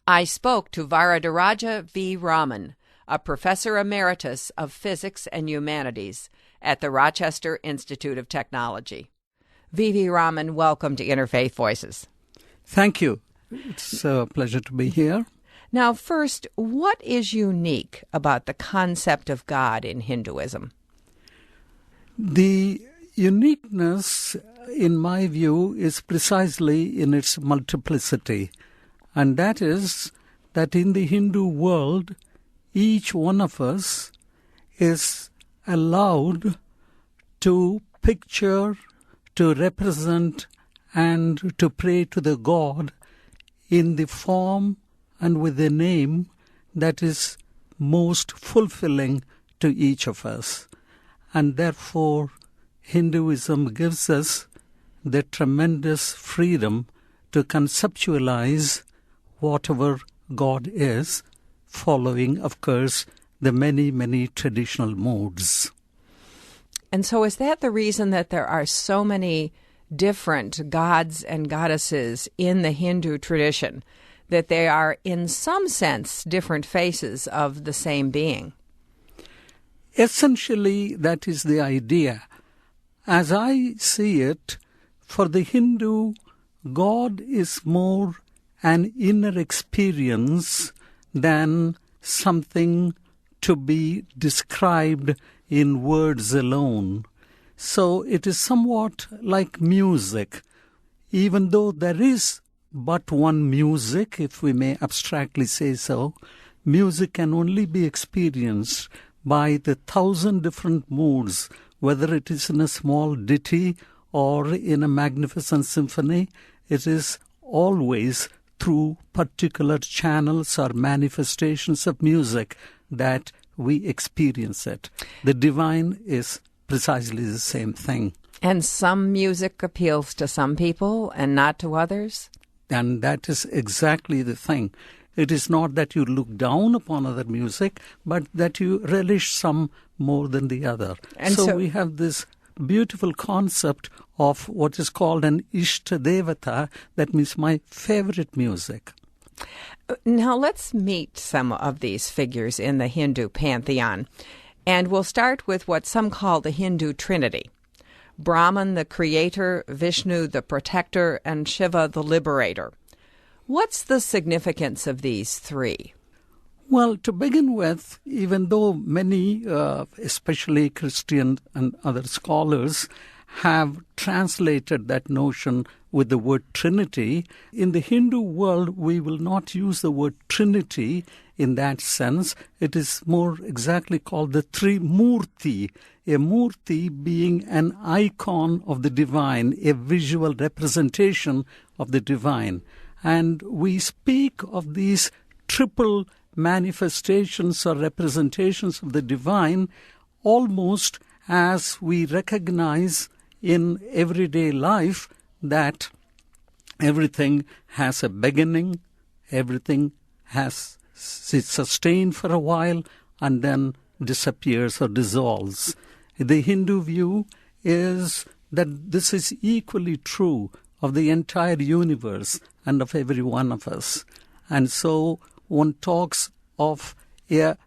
I spoke to Varadaraja V. Raman, a professor emeritus of physics and humanities at the Rochester Institute of Technology. V.V. Raman, welcome to Interfaith Voices. Thank you. It's a pleasure to be here. Now, first, what is unique about the concept of God in Hinduism? The uniqueness, in my view, is precisely in its multiplicity. And that is that in the Hindu world, each one of us is allowed to picture, to represent, and to pray to the God in the form and with the name that is most fulfilling to each of us. And therefore, Hinduism gives us the tremendous freedom to conceptualize whatever God is, following, of course, the many, many traditional modes. And so is that the reason that there are so many different gods and goddesses in the Hindu tradition, that they are, in some sense, different faces of the same being? Essentially, that is the idea. As I see it, for the Hindu, God is more an inner experience than something to be described in words alone. So it is somewhat like music. Even though there is but one music, if we may abstractly say so, music can only be experienced by the 1,000 different moods, whether it is in a small ditty or in a magnificent symphony. It is always through particular channels or manifestations of music that we experience it. The divine is precisely the same thing. And some music appeals to some people and not to others? And that is exactly the thing. It is not that you look down upon other music, but that you relish some more than the other. And so we have this beautiful concept of what is called an Ishta Devata, that means my favorite music. Now let's meet some of these figures in the Hindu pantheon. And we'll start with what some call the Hindu Trinity. Brahman, the creator, Vishnu, the protector, and Shiva, the liberator. What's the significance of these three? Well, to begin with, even though many, especially Christian and other scholars, have translated that notion with the word Trinity, in the Hindu world we will not use the word Trinity in that sense. It is more exactly called the Trimurti, a murti being an icon of the divine, a visual representation of the divine. And we speak of these triple manifestations or representations of the divine almost as we recognize in everyday life that everything has a beginning, everything is sustained for a while and then disappears or dissolves. The Hindu view is that this is equally true of the entire universe and of every one of us. And so one talks of a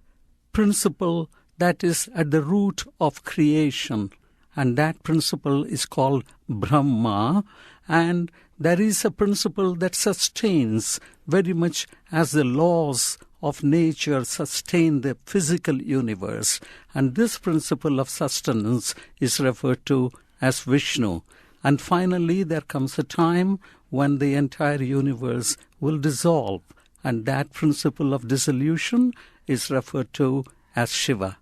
principle that is at the root of creation, and that principle is called Brahma, and there is a principle that sustains very much as the laws of nature sustain the physical universe, and this principle of sustenance is referred to as Vishnu. And finally, there comes a time when the entire universe will dissolve, and that principle of dissolution is referred to as Shiva.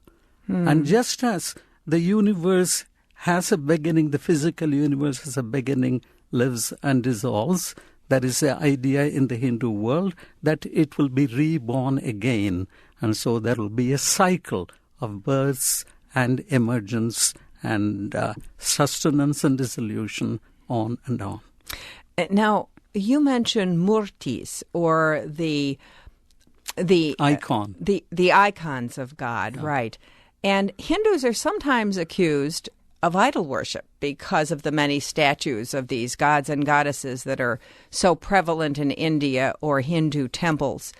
And just as the universe has a beginning, the physical universe has a beginning, lives and dissolves, there is an idea in the Hindu world that it will be reborn again. And so there will be a cycle of births and emergence and sustenance and dissolution, on and on. Now, you mentioned murtis, or the icon, the icons of God, right? And Hindus are sometimes accused of idol worship because of the many statues of these gods and goddesses that are so prevalent in India or Hindu temples.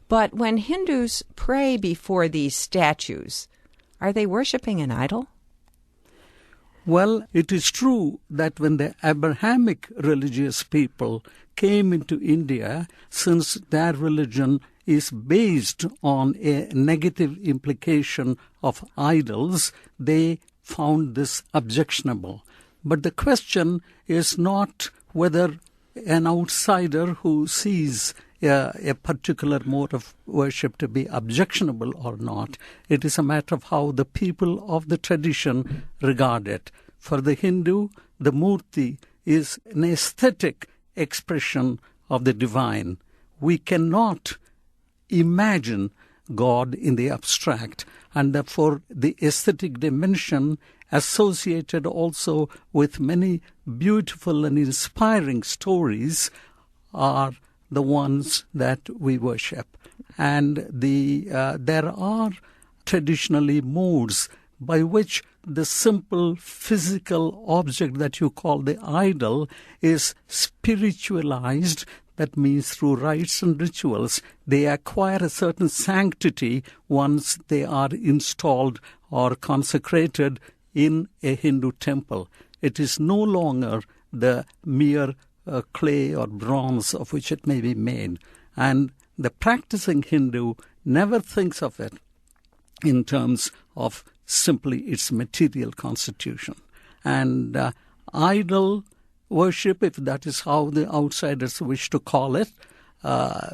But when Hindus pray before these statues, are they worshiping an idol? Well, it is true that when the Abrahamic religious people came into India, since their religion is based on a negative implication of idols, they found this objectionable. But the question is not whether an outsider who sees a particular mode of worship to be objectionable or not. It is a matter of how the people of the tradition regard it. For the Hindu, the murti is an aesthetic expression of the divine. We cannot imagine God in the abstract, and therefore the aesthetic dimension associated also with many beautiful and inspiring stories are the ones that we worship. And there are traditionally modes by which the simple physical object that you call the idol is spiritualized. That means through rites and rituals, they acquire a certain sanctity once they are installed or consecrated in a Hindu temple. It is no longer the mere clay or bronze of which it may be made. And the practicing Hindu never thinks of it in terms of simply its material constitution. And idol worship, if that is how the outsiders wish to call it,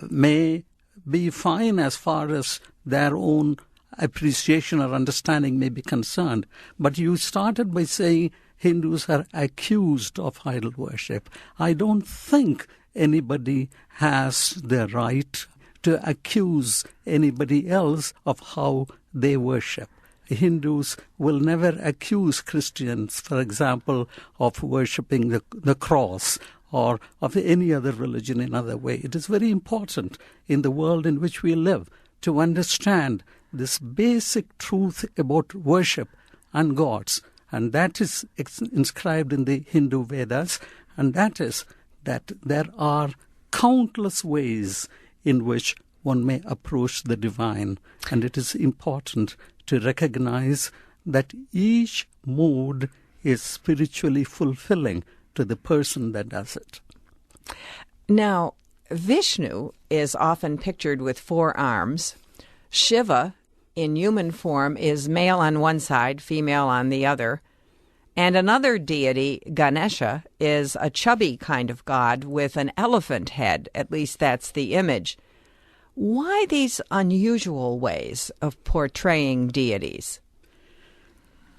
may be fine as far as their own appreciation or understanding may be concerned. But you started by saying Hindus are accused of idol worship. I don't think anybody has the right to accuse anybody else of how they worship. Hindus will never accuse Christians, for example, of worshipping the cross or of any other religion in other way. It is very important in the world in which we live to understand this basic truth about worship and gods. And that is inscribed in the Hindu Vedas, and that is that there are countless ways in which one may approach the divine. And it is important to recognize that each mode is spiritually fulfilling to the person that does it. Now, Vishnu is often pictured with 4 arms. Shiva, in human form, is male on one side, female on the other. And another deity, Ganesha, is a chubby kind of god with an elephant head. At least that's the image. Why these unusual ways of portraying deities?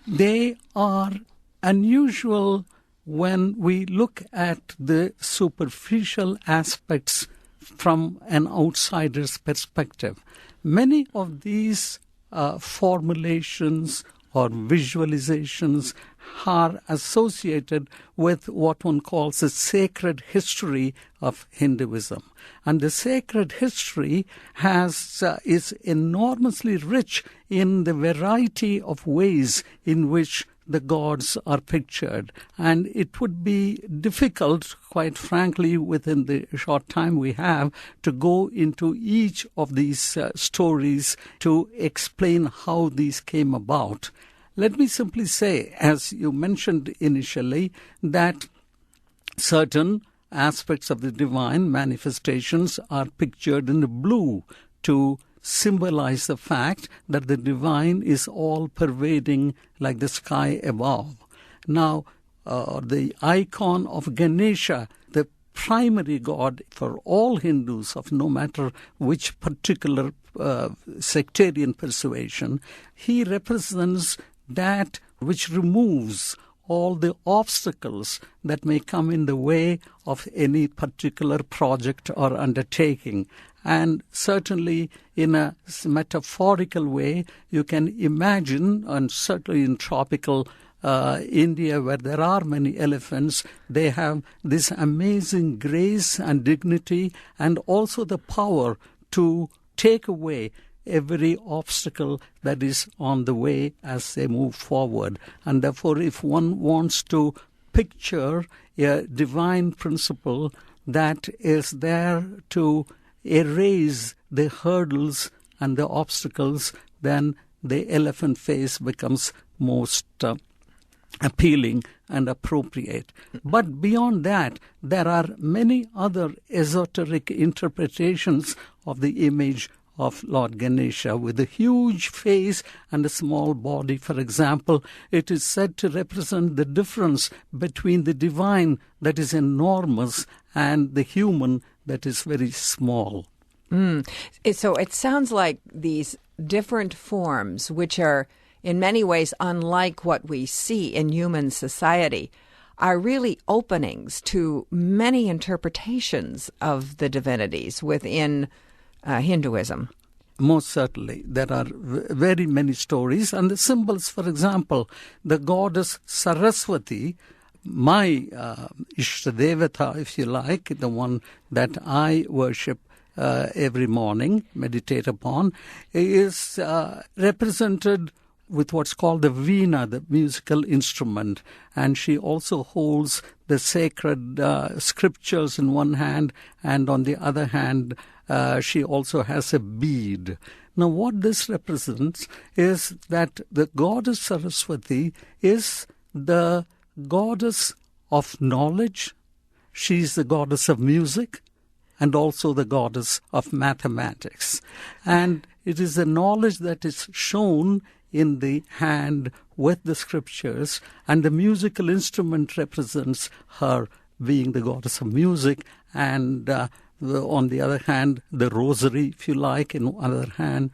They are unusual when we look at the superficial aspects from an outsider's perspective. Many of these formulations or visualizations are associated with what one calls the sacred history of Hinduism. And the sacred history is enormously rich in the variety of ways in which the gods are pictured. And it would be difficult, quite frankly, within the short time we have, to go into each of these stories to explain how these came about. Let me simply say, as you mentioned initially, that certain aspects of the divine manifestations are pictured in blue to symbolize the fact that the divine is all-pervading like the sky above. Now, the icon of Ganesha, the primary god for all Hindus of no matter which particular sectarian persuasion, he represents that which removes all the obstacles that may come in the way of any particular project or undertaking. And certainly in a metaphorical way, you can imagine, and certainly in tropical India where there are many elephants, they have this amazing grace and dignity and also the power to take away every obstacle that is on the way as they move forward. And therefore, if one wants to picture a divine principle that is there to erase the hurdles and the obstacles, then the elephant face becomes most appealing and appropriate. But beyond that, there are many other esoteric interpretations of the image of Lord Ganesha, with a huge face and a small body. For example, it is said to represent the difference between the divine that is enormous and the human that is very small. So it sounds like these different forms, which are in many ways unlike what we see in human society, are really openings to many interpretations of the divinities within Hinduism. Most certainly. There are very many stories. And the symbols, for example, the goddess Saraswati, my Ishtadevata, if you like, the one that I worship every morning, meditate upon, is represented with what's called the veena, the musical instrument. And she also holds the sacred scriptures in one hand, and on the other hand, she also has a bead. Now, what this represents is that the goddess Saraswati is the goddess of knowledge. She's the goddess of music and also the goddess of mathematics. And it is the knowledge that is shown in the hand with the scriptures, and the musical instrument represents her being the goddess of music, and on the other hand, the rosary, if you like, on the other hand,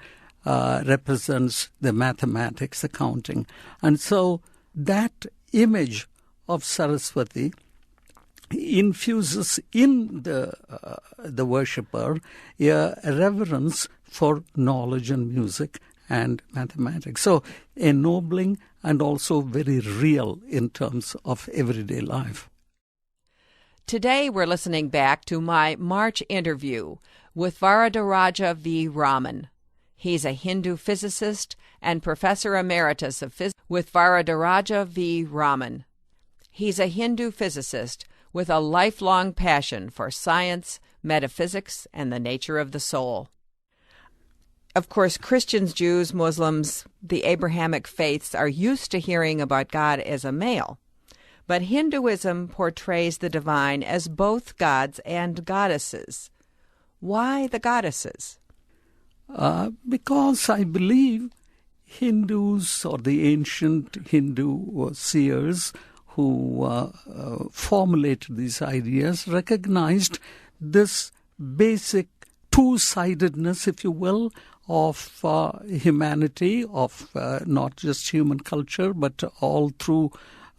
represents the mathematics, the counting. And so that image of Saraswati infuses in the worshipper a reverence for knowledge and music and mathematics. So ennobling and also very real in terms of everyday life. Today we're listening back to my March interview with Varadaraja V. Raman. He's a Hindu physicist and professor emeritus of physics with Varadaraja V. Raman. He's a Hindu physicist with a lifelong passion for science, metaphysics, and the nature of the soul. Of course, Christians, Jews, Muslims, the Abrahamic faiths are used to hearing about God as a male. But Hinduism portrays the divine as both gods and goddesses. Why the goddesses? Because I believe Hindus, or the ancient Hindu seers who formulated these ideas, recognized this basic two-sidedness, if you will, of humanity, of not just human culture, but all through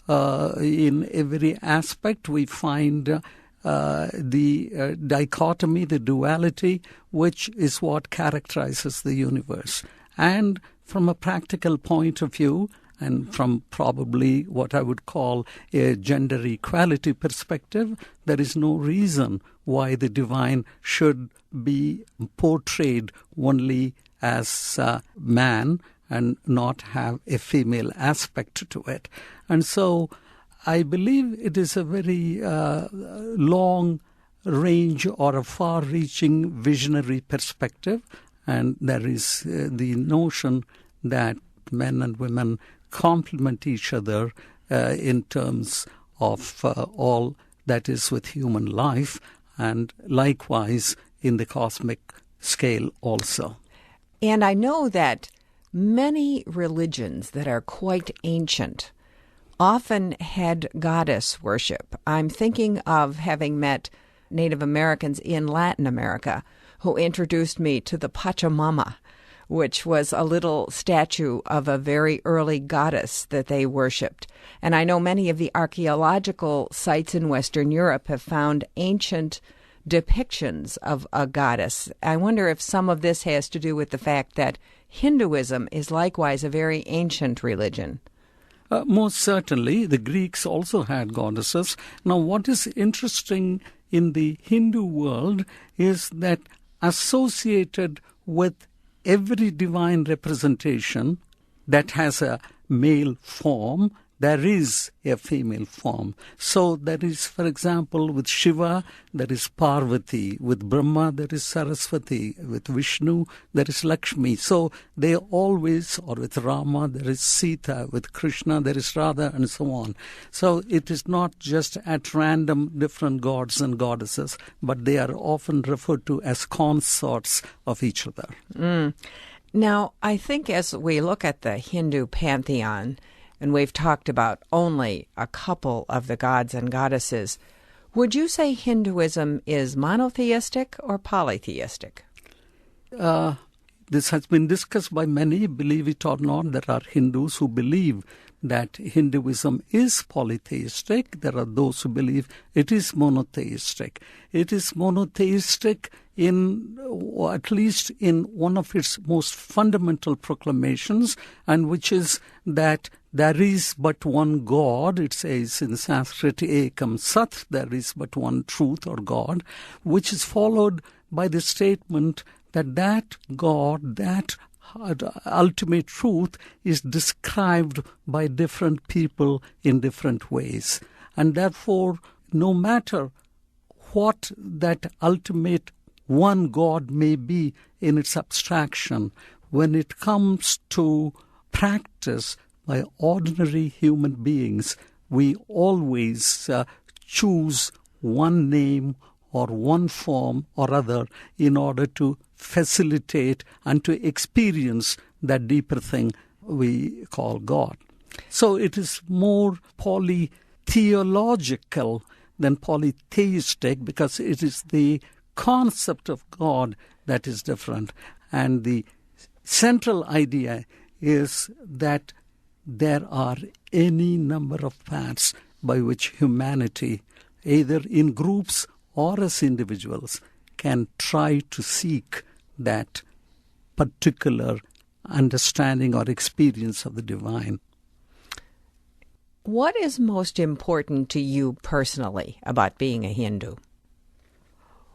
in every aspect we find the dichotomy, the duality, which is what characterizes the universe. And from a practical point of view, and from probably what I would call a gender equality perspective, there is no reason why the divine should be portrayed only as man and not have a female aspect to it. And so I believe it is a very long range or a far-reaching visionary perspective, and there is the notion that men and women complement each other in terms of all that is with human life, and likewise in the cosmic scale also. And I know that many religions that are quite ancient often had goddess worship. I'm thinking of having met Native Americans in Latin America who introduced me to the Pachamama, which was a little statue of a very early goddess that they worshipped. And I know many of the archaeological sites in Western Europe have found ancient depictions of a goddess. I wonder if some of this has to do with the fact that Hinduism is likewise a very ancient religion. Most certainly. The Greeks also had goddesses. Now, what is interesting in the Hindu world is that associated with every divine representation that has a male form, there is a female form. So there is, for example, with Shiva, there is Parvati. With Brahma, there is Saraswati. With Vishnu, there is Lakshmi. So they always, or with Rama, there is Sita. With Krishna, there is Radha, and so on. So it is not just at random different gods and goddesses, but they are often referred to as consorts of each other. Now, I think as we look at the Hindu pantheon, and we've talked about only a couple of the gods and goddesses, would you say Hinduism is monotheistic or polytheistic? This has been discussed by many. Believe it or not, there are Hindus who believe that Hinduism is polytheistic. There are those who believe it is monotheistic. It is monotheistic in, or at least in one of its most fundamental proclamations, and which is that there is but one God. It says in Sanskrit, Ekam Sat, there is but one truth or God, which is followed by the statement that God, that ultimate truth, is described by different people in different ways. And therefore, no matter what that ultimate one God may be in its abstraction, when it comes to practice by ordinary human beings, we always choose one name or one form or other in order to facilitate and to experience that deeper thing we call God. So it is more polytheological than polytheistic, because it is the concept of God that is different. And the central idea is that there are any number of paths by which humanity, either in groups or as individuals, can try to seek that particular understanding or experience of the divine. What is most important to you personally about being a Hindu?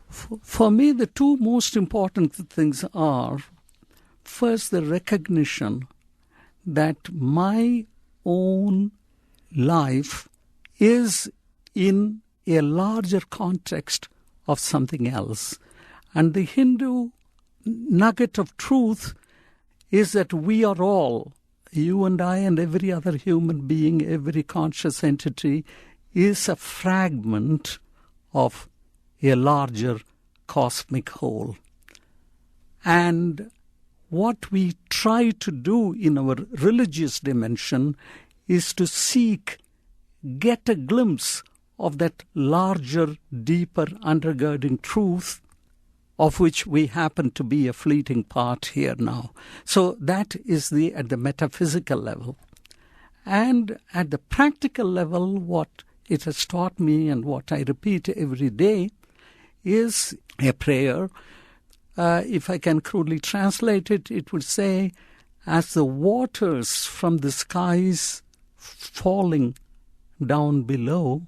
For me, the two most important things are, first, the recognition that my own life is in a larger context of something else. And the Hindu nugget of truth is that we are all, you and I and every other human being, every conscious entity, is a fragment of a larger cosmic whole. And what we try to do in our religious dimension is to get a glimpse of that larger, deeper, undergirding truth, of which we happen to be a fleeting part here now. So that is at the metaphysical level. And at the practical level, what it has taught me and what I repeat every day is a prayer. If I can crudely translate it, it would say, as the waters from the skies falling down below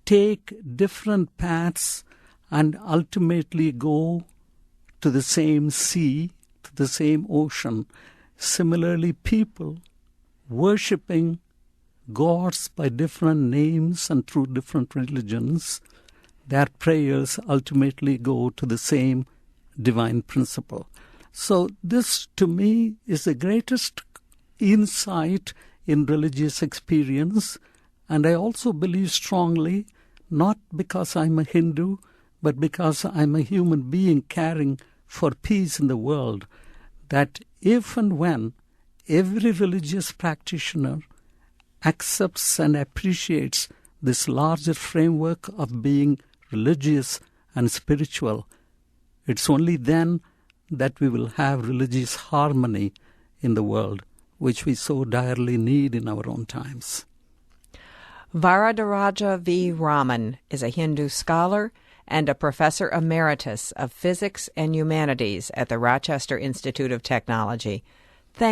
take different paths and ultimately go to the same sea, to the same ocean. Similarly, people worshipping gods by different names and through different religions, their prayers ultimately go to the same divine principle. So this, to me, is the greatest insight in religious experience. And I also believe strongly, not because I'm a Hindu, but because I'm a human being caring for peace in the world, that if and when every religious practitioner accepts and appreciates this larger framework of being religious and spiritual, it's only then that we will have religious harmony in the world, which we so direly need in our own times. Varadaraja V. Raman is a Hindu scholar and a professor emeritus of physics and humanities at the Rochester Institute of Technology. Thank